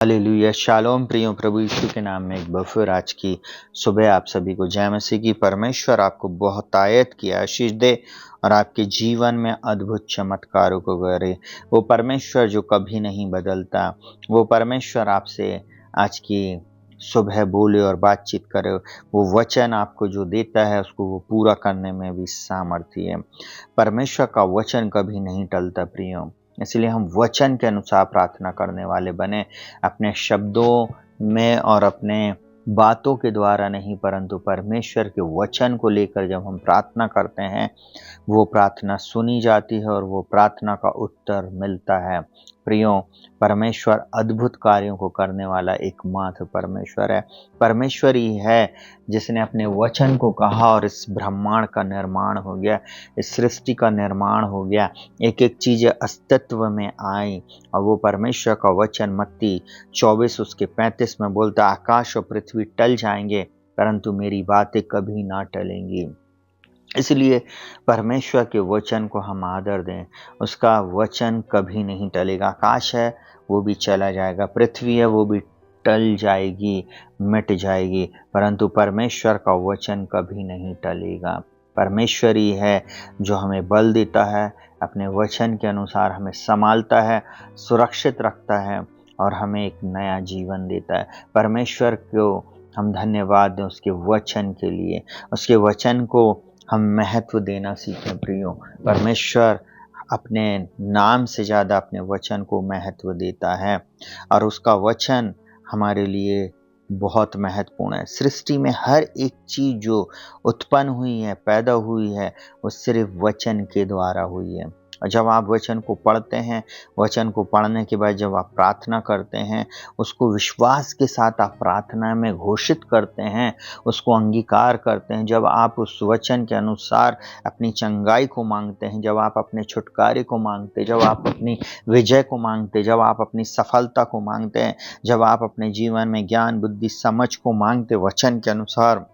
Hallelujah, shalom प्रियो, प्रभु यीशु के नाम में एक बार फिर आज की सुबह आप सभी को जय मसीह की। परमेश्वर आपको बहुतायत की आशीष दे और आपके जीवन में अद्भुत चमत्कारों को करे। वो परमेश्वर जो कभी नहीं बदलता, वो परमेश्वर आपसे आज की सुबह बोले और बातचीत करे। वो वचन आपको जो देता है उसको वो पूरा करने में भी सामर्थ्य है। परमेश्वर का वचन कभी नहीं टलता प्रियो, इसलिए हम वचन के अनुसार प्रार्थना करने वाले बने। अपने शब्दों में और अपने बातों के द्वारा नहीं, परंतु परमेश्वर के वचन को लेकर जब हम प्रार्थना करते हैं, वो प्रार्थना सुनी जाती है और वो प्रार्थना का उत्तर मिलता है। प्रियो, परमेश्वर अद्भुत कार्यों को करने वाला एकमात्र परमेश्वर है। परमेश्वर ही है जिसने अपने वचन को कहा और इस ब्रह्मांड का निर्माण हो गया, इस सृष्टि का निर्माण हो गया। एक एक चीजें अस्तित्व में आई और वो परमेश्वर का वचन मत्ती 24 उसके 35 में बोलता, आकाश और पृथ्वी टल जाएंगे परंतु मेरी बातें कभी ना टलेंगी। इसलिए परमेश्वर के वचन को हम आदर दें। उसका वचन कभी नहीं टलेगा। आकाश है वो भी चला जाएगा, पृथ्वी है वो भी टल जाएगी, मिट जाएगी, परंतु परमेश्वर का वचन कभी नहीं टलेगा। परमेश्वर ही है जो हमें बल देता है, अपने वचन के अनुसार हमें संभालता है, सुरक्षित रखता है और हमें एक नया जीवन देता है। परमेश्वर को हम धन्यवाद दें उसके वचन के लिए। उसके वचन को हम महत्व देना सीखें प्रियो। परमेश्वर अपने नाम से ज़्यादा अपने वचन को महत्व देता है और उसका वचन हमारे लिए बहुत महत्वपूर्ण है। सृष्टि में हर एक चीज़ जो उत्पन्न हुई है, पैदा हुई है, वो सिर्फ वचन के द्वारा हुई है। और जब आप वचन को पढ़ते हैं, वचन को पढ़ने के बाद जब आप प्रार्थना करते हैं, उसको विश्वास के साथ आप प्रार्थना में घोषित करते हैं, उसको अंगीकार करते हैं। जब आप उस वचन के अनुसार अपनी चंगाई को मांगते हैं, जब आप अपने छुटकारे को मांगते हैं, जब आप अपनी विजय को मांगते हैं, जब आप अपनी सफलता को मांगते हैं, जब आप अपने जीवन में ज्ञान बुद्धि समझ को मांगते वचन के अनुसार,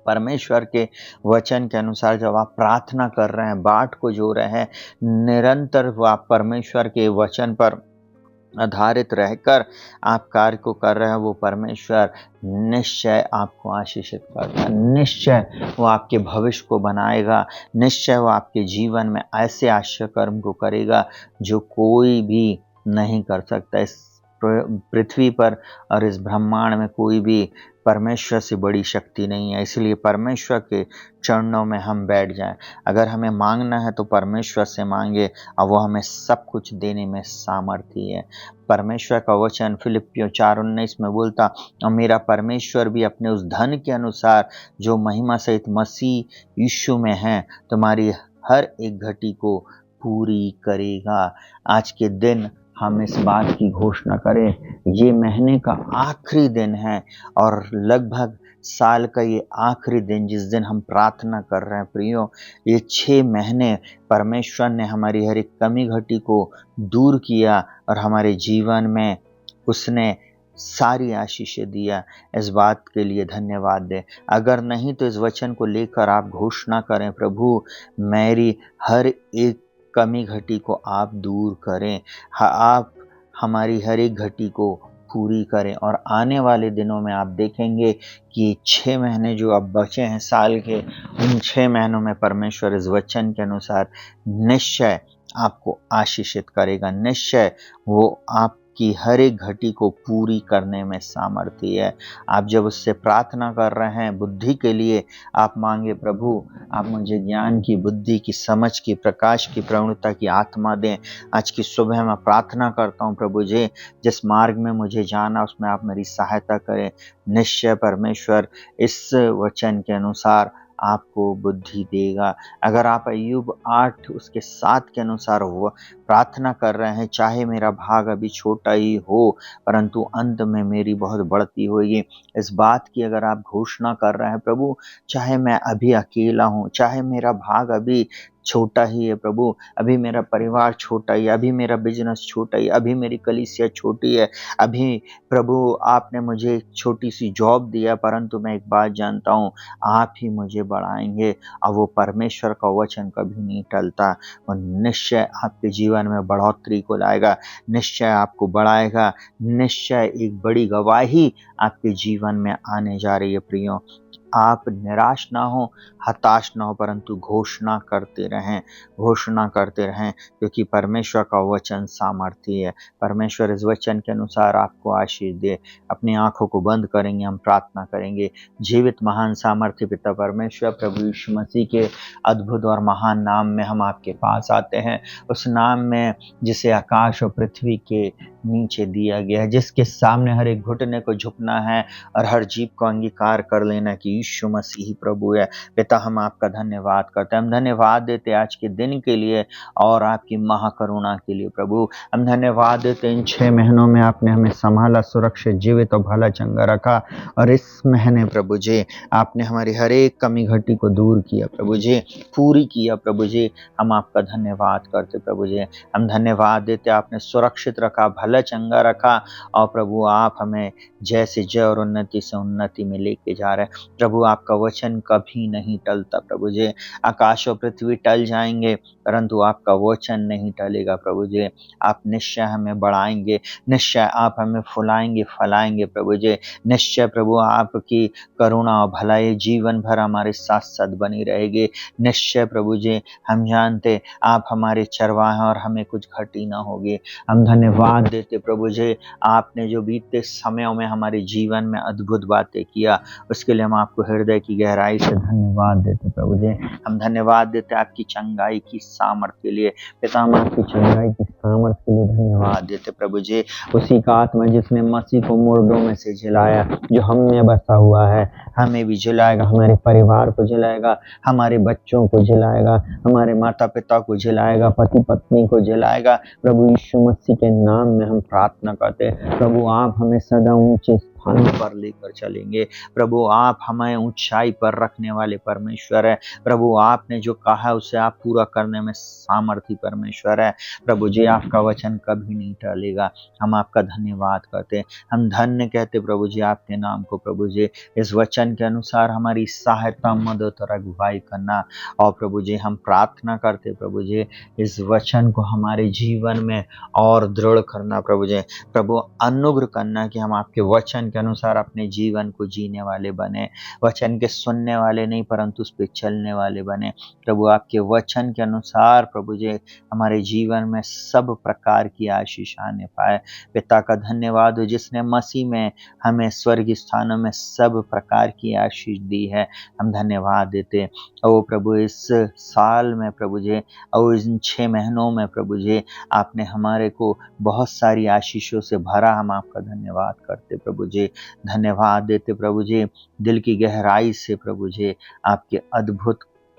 परमेश्वर के वचन के अनुसार जब आप प्रार्थना कर रहे हैं, बाट को जो रहे हैं, निरंतर आप परमेश्वर के वचन पर आधारित रहकर आप कार्य को कर रहे हैं, वो परमेश्वर निश्चय आपको आशीषित करता है। निश्चय वो आपके भविष्य को बनाएगा। निश्चय वो आपके जीवन में ऐसे आश्चर्य कर्म को करेगा जो कोई भी नहीं कर सकता। इस पृथ्वी पर और इस ब्रह्मांड में कोई भी परमेश्वर से बड़ी शक्ति नहीं है। इसलिए परमेश्वर के चरणों में हम बैठ जाएं। अगर हमें मांगना है तो परमेश्वर से मांगे और वो हमें सब कुछ देने में सामर्थ्य है। परमेश्वर का वचन फिलिपियों 4:19 में बोलता, और मेरा परमेश्वर भी अपने उस धन के अनुसार जो महिमा सहित मसीह यीशु में है तुम्हारी हर एक घटी को पूरी करेगा। आज के दिन हम इस बात की घोषणा करें, ये महीने का आखिरी दिन है और लगभग साल का ये आखिरी दिन जिस दिन हम प्रार्थना कर रहे हैं प्रियो, ये 6 महीने परमेश्वर ने हमारी हर एक कमी घटी को दूर किया और हमारे जीवन में उसने सारी आशीषें दिया। इस बात के लिए धन्यवाद दें। अगर नहीं तो इस वचन को लेकर आप घोषणा करें, प्रभु मेरी हर एक कमी घटी को आप दूर करें, आप हमारी हर एक घटी को पूरी करें। और आने वाले दिनों में आप देखेंगे कि 6 महीने जो अब बचे हैं साल के, उन 6 महीनों में परमेश्वर इस वचन के अनुसार निश्चय आपको आशीषित करेगा। निश्चय वो आपकी हर एक घटी को पूरी करने में सामर्थ्य है। आप जब उससे प्रार्थना कर रहे हैं बुद्धि के लिए, आप मांगे, प्रभु आप मुझे ज्ञान की, बुद्धि की, समझ की, प्रकाश की, प्रवणता की आत्मा दें। आज की सुबह मैं प्रार्थना करता हूँ, प्रभु जी जिस मार्ग में मुझे जाना उसमें आप मेरी सहायता करें। निश्चय परमेश्वर इस वचन के अनुसार आपको बुद्धि देगा। अगर आप अय्यूब 8 उसके 7 के अनुसार वो प्रार्थना कर रहे हैं, चाहे मेरा भाग अभी छोटा ही हो परंतु अंत में मेरी बहुत बढ़ती होगी, इस बात की अगर आप घोषणा कर रहे हैं, प्रभु चाहे मैं अभी अकेला हूँ, चाहे मेरा भाग अभी छोटा ही है प्रभु, अभी मेरा परिवार छोटा ही है, अभी मेरा बिजनेस छोटा ही है, अभी मेरी कलीसिया छोटी है, अभी प्रभु आपने मुझे एक छोटी सी जॉब दिया, परंतु मैं एक बात जानता हूँ, आप ही मुझे बढ़ाएंगे। और वो परमेश्वर का वचन कभी नहीं टलता, और निश्चय आपके जीवन में बढ़ोतरी को लाएगा, निश्चय आपको बढ़ाएगा, निश्चय एक बड़ी गवाही आपके जीवन में आने जा रही है। प्रियो, आप निराश ना हो, हताश ना हो, परंतु घोषणा करते रहें, घोषणा करते रहें, क्योंकि परमेश्वर का वचन सामर्थी है। परमेश्वर इस वचन के अनुसार आपको आशीष दे। अपनी आंखों को बंद करेंगे, हम प्रार्थना करेंगे। जीवित महान सामर्थ्य पिता परमेश्वर, प्रभु यीशु मसीह के अद्भुत और महान नाम में हम आपके पास आते हैं, उस नाम में जिसे आकाश और पृथ्वी के नीचे दिया गया है, जिसके सामने हर एक घुटने को झुकना है और हर जीभ को अंगीकार कर लेना कि यीशु मसीह ही प्रभु है। पिता, हम आपका धन्यवाद करते हैं, हम धन्यवाद देते हैं आज के दिन के लिए और आपकी महाकरुणा के लिए। प्रभु, हम धन्यवाद देते हैं, इन 6 महीनों में आपने हमें संभाला, सुरक्षित, जीवित और भला चंगा रखा, और इस महीने प्रभु जी आपने हमारी हर एक कमी घटी को दूर किया प्रभु जी, पूरी किया प्रभु जी। हम आपका धन्यवाद करते प्रभु जी, हम धन्यवाद देते, आपने सुरक्षित रखा, भला चंगा रखा, और प्रभु आप हमें जैसे जय और उन्नति से उन्नति में लेके जा रहे हैं। प्रभु, आपका वचन कभी नहीं टलता प्रभु जी। आकाश और पृथ्वी टल जाएंगे, परंतु आपका वचन नहीं टलेगा प्रभु जी। आप निश्चय हमें बढ़ाएंगे, निश्चय आप हमें फुलाएंगे, फलाएंगे प्रभु जी। निश्चय प्रभु आपकी करुणा और भलाई जीवन भर हमारे साथ साथ बनी रहेगी। निश्चय प्रभु जी, हम जानते आप हमारे चरवाहे हैं और हमें कुछ घटी ना होगी। हम धन्यवाद देते प्रभु जी, आपने जो बीतते समयों में हमारे जीवन में अद्भुत बातें किया, उसके लिए हम आपको हृदय की गहराई से धन्यवाद देते प्रभु जी। हम धन्यवाद देते आपकी चंगाई की सामर्थ के लिए। पिता, हम आपकी चंगाई की सामर्थ के लिए धन्यवाद देते प्रभु जी। उसी का आत्मा जिसने मसीह को मुर्दों में से जिलाया, जो हम में बसा हुआ है, हमें भी जिलाएगा, हमारे परिवार को जिलाएगा, हमारे बच्चों को जिलाएगा, हमारे माता पिता को जिलाएगा, पति पत्नी को जिलाएगा। प्रभु यीशु मसीह के नाम में हम प्रार्थना करते हैं। प्रभु, आप हमें सदा ऊंचे स्थानों पर लेकर चलेंगे। प्रभु, आप हमें ऊंचाई पर रखने वाले परमेश्वर है। प्रभु, आपने जो कहा है उसे आप पूरा करने में सामर्थी परमेश्वर है। प्रभु जी, आपका वचन कभी नहीं टलेगा। हम आपका धन्यवाद करते हैं, हम धन्य कहते प्रभु जी आपके नाम को। प्रभु जी, इस वचन के अनुसार हमारी सहायता, मदद और अगुवाई करना, और प्रभु जी हम प्रार्थना करते प्रभु जी इस वचन को हमारे जीवन में और दृढ़ करना प्रभु जी। प्रभु, अनुग्रह करना कि हम आपके वचन के अनुसार अपने जीवन को जीने वाले बने, वचन के सुनने वाले नहीं परंतु उस पर चलने वाले बने। प्रभु, आपके वचन के अनुसार प्रभु जी हमारे जीवन में सब प्रकार की आशीष आने पाए। पिता का धन्यवाद हो जिसने मसीह में हमें स्वर्गीय स्थानों में सब प्रकार की आशीष दी है। हम धन्यवाद देते ओ प्रभु, इस साल में प्रभु जी और इन 6 महीनों में प्रभु जी आपने हमारे को बहुत सारी आशीषों से भरा। हम आपका धन्यवाद करते प्रभु जी, धन्यवाद देते प्रभु जी दिल की गहराई से प्रभु जी आपके अद्भुत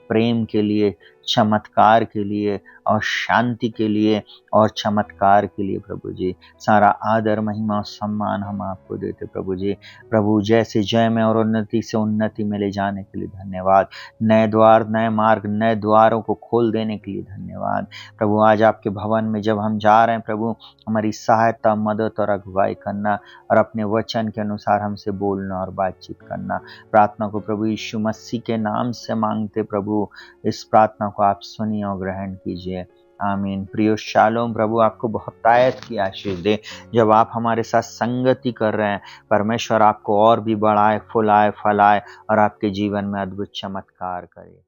प्रेम के लिए, चमत्कार के लिए और शांति के लिए और चमत्कार के लिए प्रभु जी सारा आदर, महिमा और सम्मान हम आपको देते प्रभु जी। प्रभु, जैसे जय में और उन्नति से उन्नति में ले जाने के लिए धन्यवाद। नए द्वार, नए मार्ग, नए द्वारों को खोल देने के लिए धन्यवाद। प्रभु, आज आपके भवन में जब हम जा रहे हैं प्रभु, हमारी सहायता, मदद और अगुवाई करना और अपने वचन के अनुसार हमसे बोलना और बातचीत करना। प्रार्थना को प्रभु यीशु मसीह के नाम से मांगते प्रभु, इस प्रार्थना को आप सुनिए और ग्रहण कीजिए। आमीन। प्रियो, शालोम। प्रभु आपको बहुत आयत की आशीष दे। जब आप हमारे साथ संगति कर रहे हैं, परमेश्वर आपको और भी बढ़ाए, फुलाए, फलाए और आपके जीवन में अद्भुत चमत्कार करे।